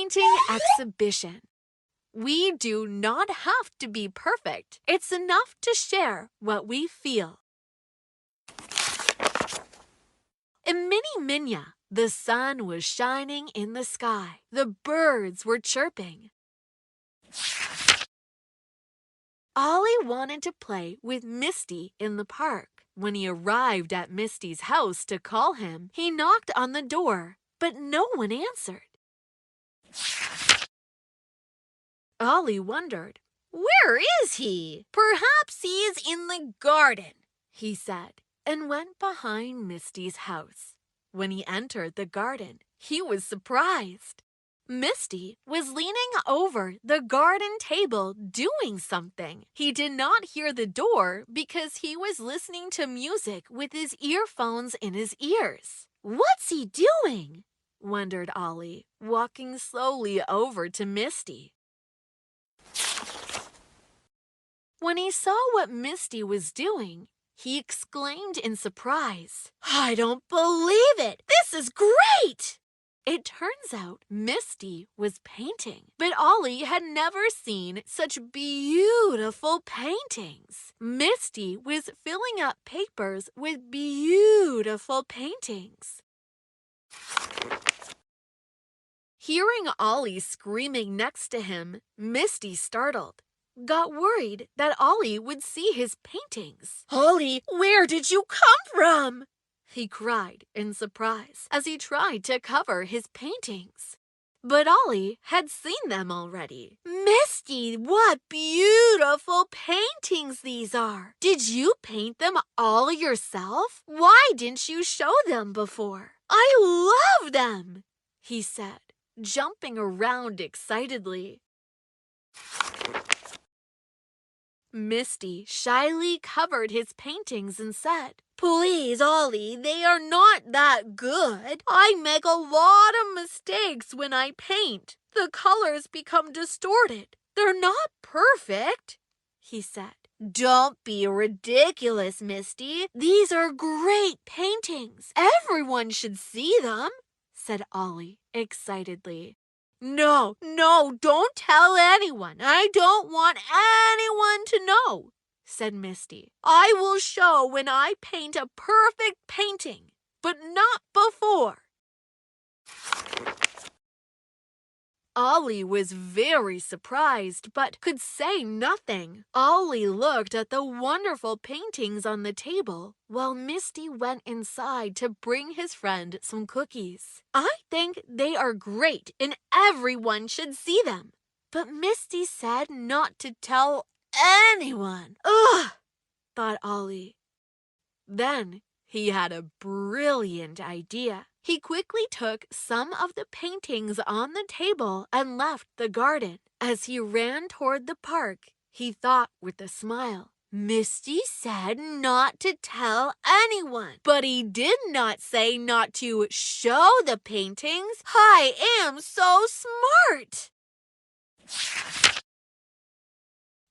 painting exhibition. We do not have to be perfect. It's enough to share what we feel. In Mini Minya, the sun was shining in the sky. The birds were chirping. Ollie wanted to play with Misty in the park. When he arrived at Misty's house to call him, he knocked on the door, but no one answered. Ollie wondered, "Where is he? Perhaps he is in the garden," he said, and went behind Misty's house. When he entered the garden, he was surprised. Misty was leaning over the garden table doing something. He did not hear the door because he was listening to music with his earphones in his ears. "What's he doing?" wondered Ollie, walking slowly over to Misty. When he saw what Misty was doing, he exclaimed in surprise, "I don't believe it! This is great!" It turns out Misty was painting, but Ollie had never seen such beautiful paintings. Misty was filling up papers with beautiful paintings. Hearing Ollie screaming next to him, Misty startled. Got worried that Ollie would see his paintings. "Ollie, where did you come from?" he cried in surprise as he tried to cover his paintings. But Ollie had seen them already. "Misty, what beautiful paintings these are! Did you paint them all yourself? Why didn't you show them before? I love them," he said, jumping around excitedly. Misty shyly covered his paintings and said, "Please, Ollie, they are not that good. I make a lot of mistakes when I paint. The colors become distorted. They're not perfect," he said. "Don't be ridiculous, Misty. These are great paintings. Everyone should see them," said Ollie excitedly. No, don't tell anyone. I don't want anyone to know," said Misty. "I will show when I paint a perfect painting, but not before." Ollie was very surprised, but could say nothing. Ollie looked at the wonderful paintings on the table while Misty went inside to bring his friend some cookies. "I think they are great and everyone should see them." But Misty said not to tell anyone. Ugh, thought Ollie. Then he had a brilliant idea. He quickly took some of the paintings on the table and left the garden. As he ran toward the park, he thought with a smile, "Misty said not to tell anyone, but he did not say not to show the paintings. I am so smart."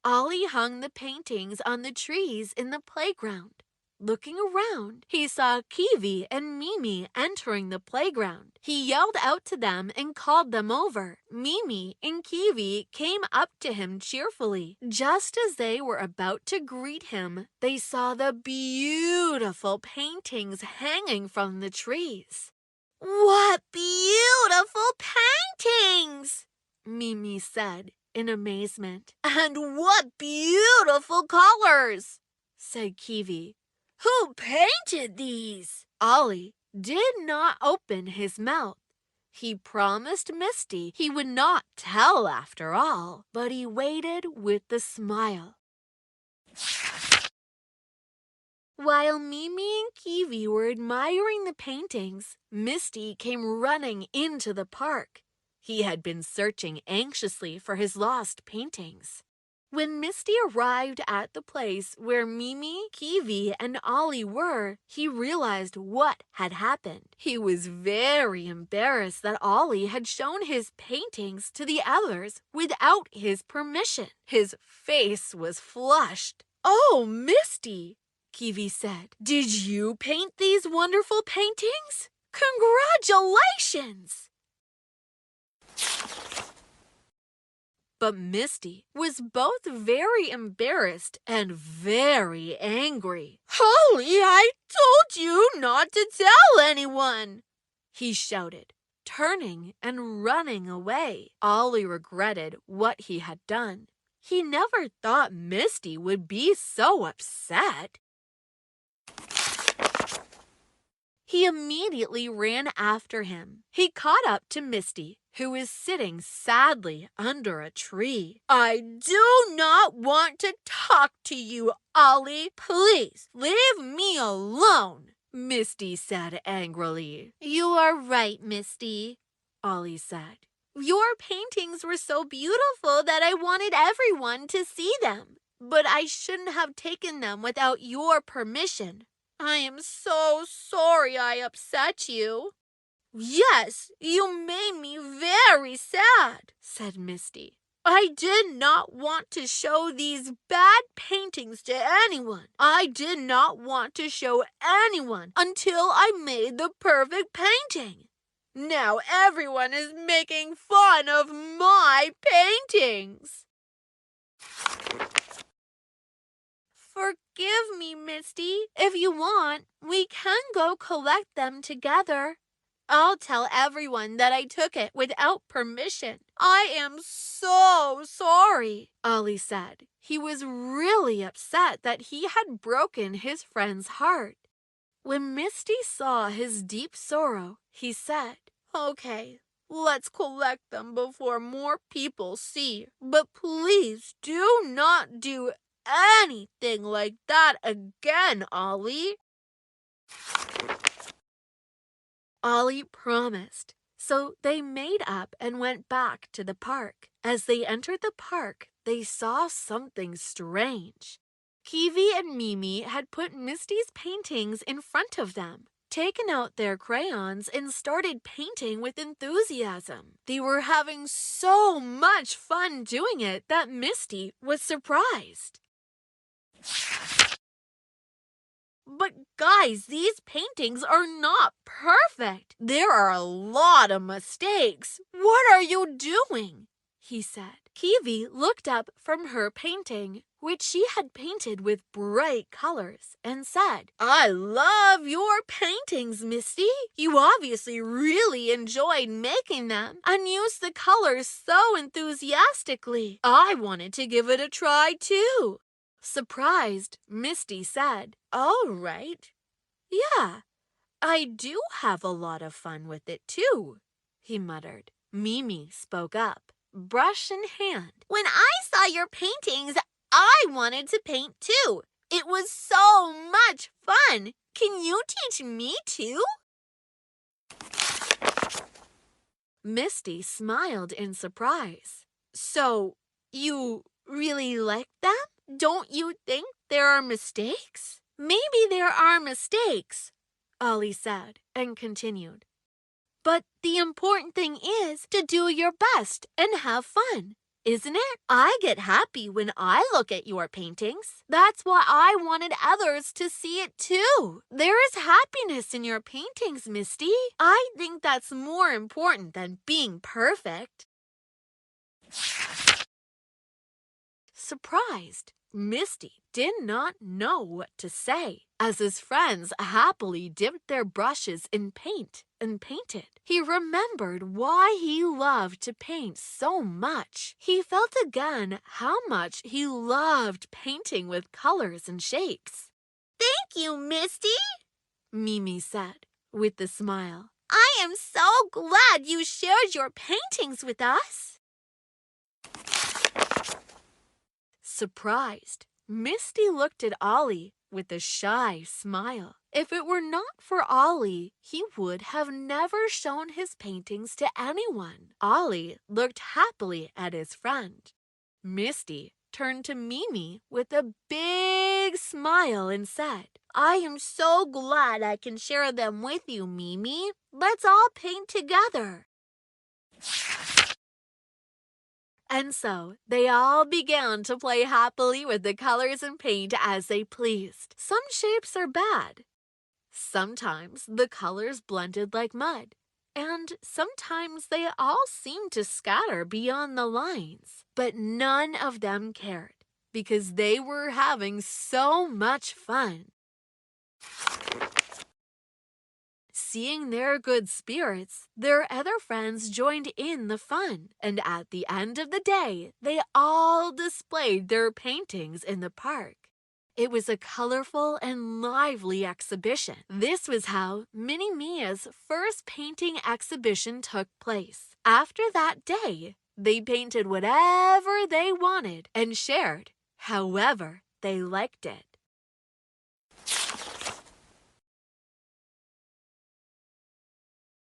Ollie hung the paintings on the trees in the playground. Looking around, he saw Kiwi and Mimi entering the playground. He yelled out to them and called them over. Mimi and Kiwi came up to him cheerfully. Just as they were about to greet him, they saw the beautiful paintings hanging from the trees. "What beautiful paintings!" Mimi said in amazement. "And what beautiful colors!" said Kiwi. "Who painted these?" Ollie did not open his mouth. He promised Misty he would not tell after all, but he waited with a smile. While Mimi and Kiwi were admiring the paintings, Misty came running into the park. He had been searching anxiously for his lost paintings. When Misty arrived at the place where Mimi, Kiwi, and Ollie were, he realized what had happened. He was very embarrassed that Ollie had shown his paintings to the others without his permission. His face was flushed. "Oh, Misty," Kiwi said, "did you paint these wonderful paintings? Congratulations!" But Misty was both very embarrassed and very angry. "Holly, I told you not to tell anyone!" he shouted, turning and running away. Ollie regretted what he had done. He never thought Misty would be so upset. He immediately ran after him. He caught up to Misty, who was sitting sadly under a tree. "I do not want to talk to you, Ollie. Please, leave me alone," Misty said angrily. "You are right, Misty," Ollie said. "Your paintings were so beautiful that I wanted everyone to see them. But I shouldn't have taken them without your permission. I am so sorry I upset you." "Yes, you made me very sad," said Misty. "I did not want to show these bad paintings to anyone. I did not want to show anyone until I made the perfect painting. Now everyone is making fun of my paintings." "Forgive me, Misty. If you want, we can go collect them together. I'll tell everyone that I took it without permission. I am so sorry," Ollie said. He was really upset that he had broken his friend's heart. When Misty saw his deep sorrow, he said, "Okay, let's collect them before more people see. But please do not do anything like that again, Ollie." Ollie promised. So they made up and went back to the park. As they entered the park, they saw something strange. Kiwi and Mimi had put Misty's paintings in front of them, taken out their crayons, and started painting with enthusiasm. They were having so much fun doing it that Misty was surprised. "But guys, these paintings are not perfect. There are a lot of mistakes. What are you doing?" he said. Kiwi looked up from her painting, which she had painted with bright colors, and said, "I love your paintings, Misty. You obviously really enjoyed making them and used the colors so enthusiastically. I wanted to give it a try too." Surprised, Misty said, "All right. Yeah, I do have a lot of fun with it too," he muttered. Mimi spoke up, brush in hand. "When I saw your paintings, I wanted to paint too. It was so much fun. Can you teach me too?" Misty smiled in surprise. "So, you really like them? Don't you think there are mistakes?" "Maybe there are mistakes," Ollie said, and continued. "But the important thing is to do your best and have fun, isn't it? I get happy when I look at your paintings. That's why I wanted others to see it too. There is happiness in your paintings, Misty. I think that's more important than being perfect." Surprised, Misty did not know what to say. As his friends happily dipped their brushes in paint and painted, he remembered why he loved to paint so much. He felt again how much he loved painting with colors and shapes. "Thank you, Misty," Mimi said with a smile. "I am so glad you shared your paintings with us." Surprised, Misty looked at Ollie with a shy smile. If it were not for Ollie, he would have never shown his paintings to anyone. Ollie looked happily at his friend. Misty turned to Mimi with a big smile and said, "I am so glad I can share them with you, Mimi. Let's all paint together." And so they all began to play happily with the colors and paint as they pleased. Some shapes are bad. Sometimes the colors blended like mud, and sometimes they all seemed to scatter beyond the lines. But none of them cared, because they were having so much fun. Seeing their good spirits, their other friends joined in the fun, and at the end of the day, they all displayed their paintings in the park. It was a colorful and lively exhibition. This was how Minnie Mia's first painting exhibition took place. After that day, they painted whatever they wanted and shared however they liked it.